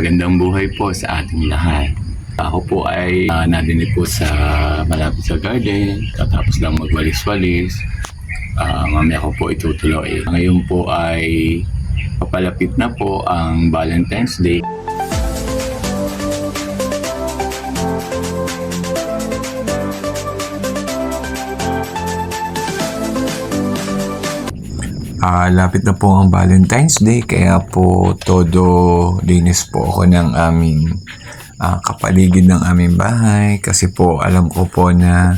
Magandang buhay po sa ating lahat. Ako po ay nadinig po sa malapit sa garden, katapos lang magwalis-walis. Mamaya ko po itutuloy. Ngayon po ay papalapit na po ang Valentine's Day. Lapit na po ang Valentine's Day, kaya po todo linis po ako ng aming kapaligid ng aming bahay, kasi po alam ko po na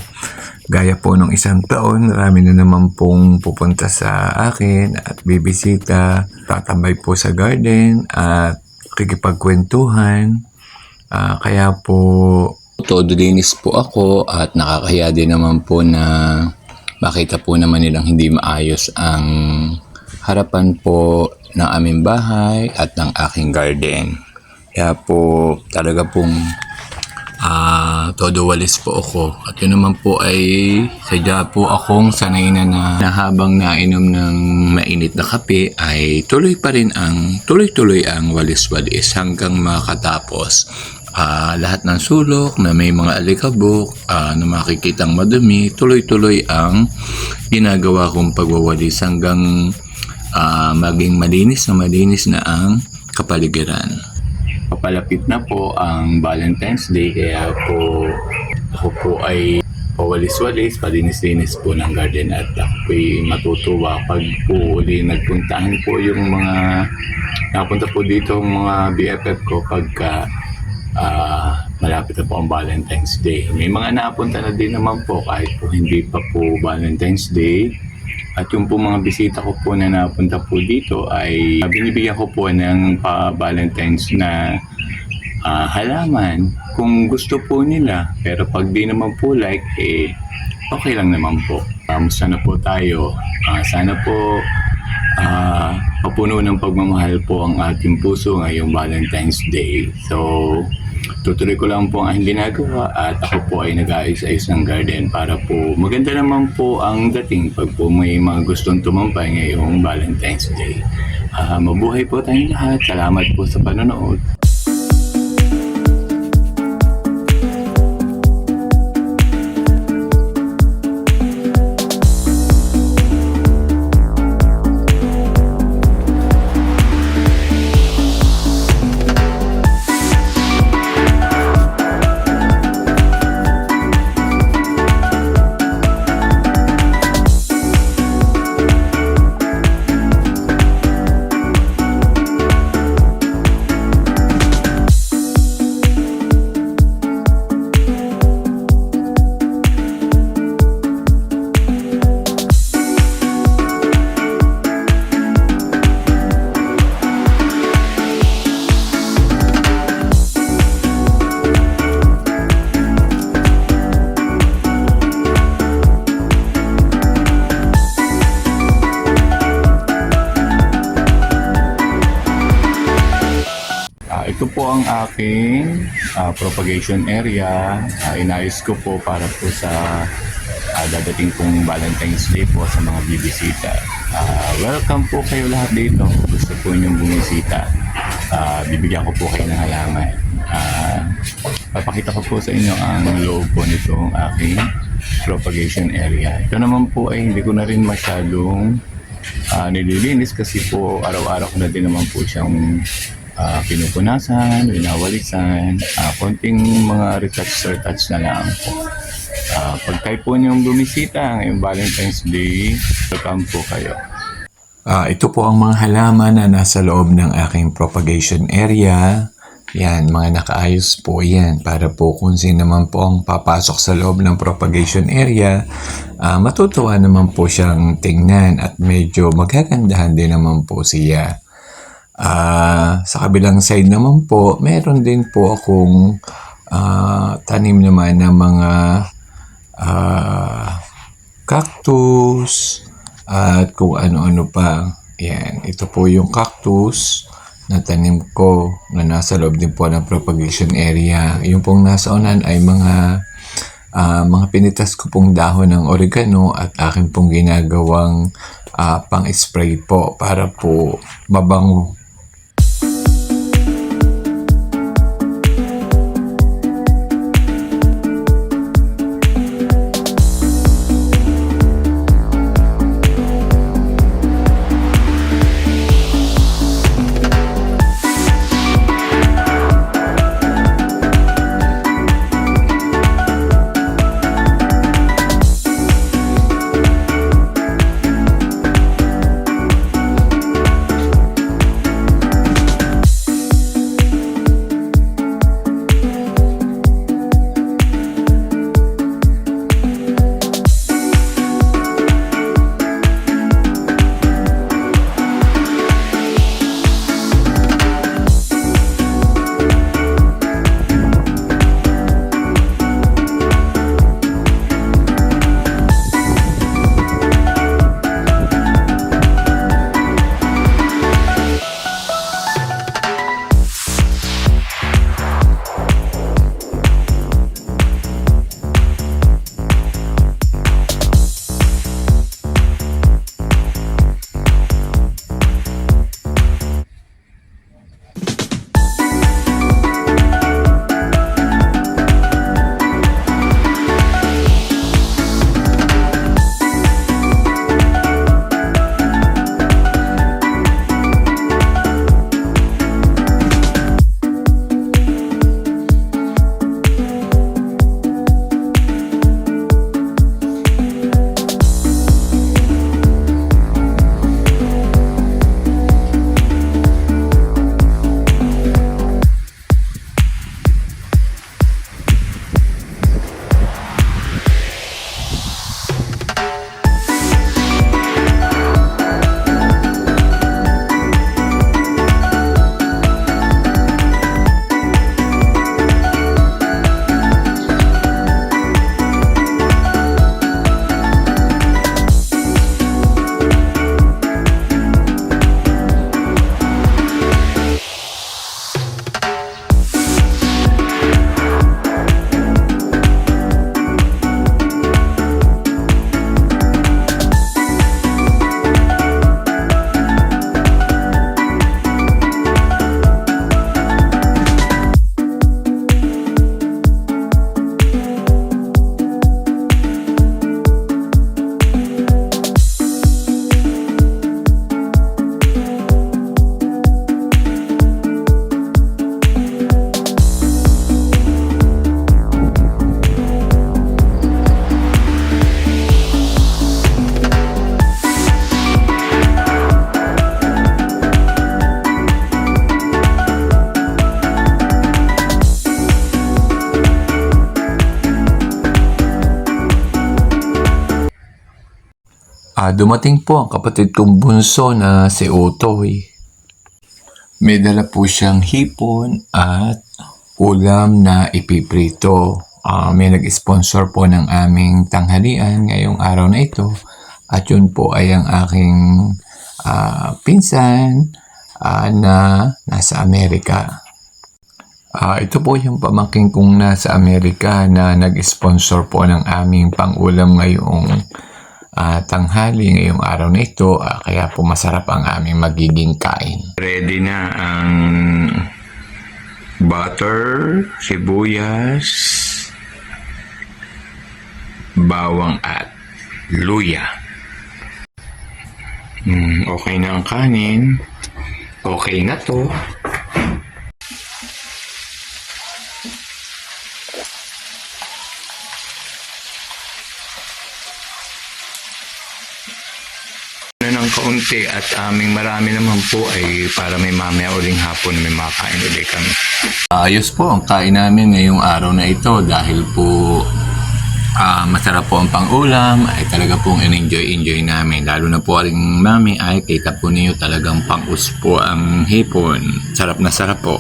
gaya po nung isang taon, marami na naman pong pupunta sa akin at bibisita, tatambay po sa garden at kikipagkwentuhan. Kaya po todo linis po ako at nakakahiya din naman po na makita po naman nilang hindi maayos ang harapan po ng aming bahay at ng aking garden. Kaya po talaga pong todo walis po ako. At yun naman po ay sadya po akong sanay na habang nainom ng mainit na kape ay tuloy ang walis-walis hanggang makatapos. Lahat ng sulok na may mga alikabok na makikitang madumi, tuloy-tuloy ang ginagawa kong pagwawalis hanggang maging malinis na ang kapaligiran. Papalapit na po ang Valentine's Day, kaya po ako po ay pawalis-walis, palinis-linis po ng garden at ako po ay matutuwa pag po uli nagpuntahan po yung mga napunta po dito mga BFF ko pagka malapit na po ang Valentine's Day. May mga napunta na din naman po kahit po hindi pa po Valentine's Day. At yung po mga bisita ko po na napunta po dito ay binibigyan ko po ng pa-Valentine's na halaman kung gusto po nila. Pero pag di naman po okay lang naman po. Kamusta na po tayo? Sana po papuno ng pagmamahal po ang ating puso ngayong Valentine's Day. So, tutuloy ko lang po ang aking ginagawa at ako po ay nag-aayos-ayos ng garden para po maganda naman po ang dating pag po may mga gustong tumampay ngayong Valentine's Day. Mabuhay po tayong lahat. Salamat po sa panonood. Ito po ang aking propagation area. Inayos ko po para po sa dadating pong Valentine's Day po sa mga bibisita. Welcome po kayo lahat dito. Gusto po ninyong bumisita. Bibigyan ko po kayo ng halaman. Papakita ko po sa inyo ang loob po nitong aking propagation area. Ito naman po ay hindi ko na rin masyadong nililinis kasi po araw-araw ko na din naman po siyang pinupunasan, winawalisan, konting mga retouch na lang po. Pag kayo po niyong bumisita ngayong Valentine's Day, welcome po kayo. Ito po ang mga halaman na nasa loob ng aking propagation area. Yan, mga nakaayos po yan para po kung sino naman po ang papasok sa loob ng propagation area, matutuwa naman po siyang tingnan at medyo magagandahan din naman po siya. Sa kabilang side naman po, meron din po akong tanim naman ng mga cactus at kung ano-ano pa. Yan, ito po yung cactus na tanim ko na nasa loob din po ng propagation area. Yung pong nasa unan ay mga pinitas ko pong dahon ng oregano at akin pong ginagawang pang-spray po para po mabango. dumating po ang kapatid kong bunso na si Otoy. May dala po siyang hipon at ulam na ipiprito. May nag-sponsor po ng aming tanghalian ngayong araw na ito. At yun po ay ang aking pinsan na nasa Amerika. Ito po yung pamangkin kong nasa Amerika na nag-sponsor po ng aming pang-ulam ngayong tanghali ngayong araw na ito. Kaya po masarap ang aming magiging kain. Ready na ang butter, sibuyas, bawang at luya. Okay na ang kanin. Okay na to. Ng kaunti at aming marami naman po ay para may mamaya uling hapon may makain ulit kami. Ayos po ang kain namin ngayong araw na ito dahil po masarap po ang pang-ulam ay talaga pong enjoy namin. Lalo na po aling mami ay kita po niyo talagang pang-us po ang hipon. Sarap na sarap po.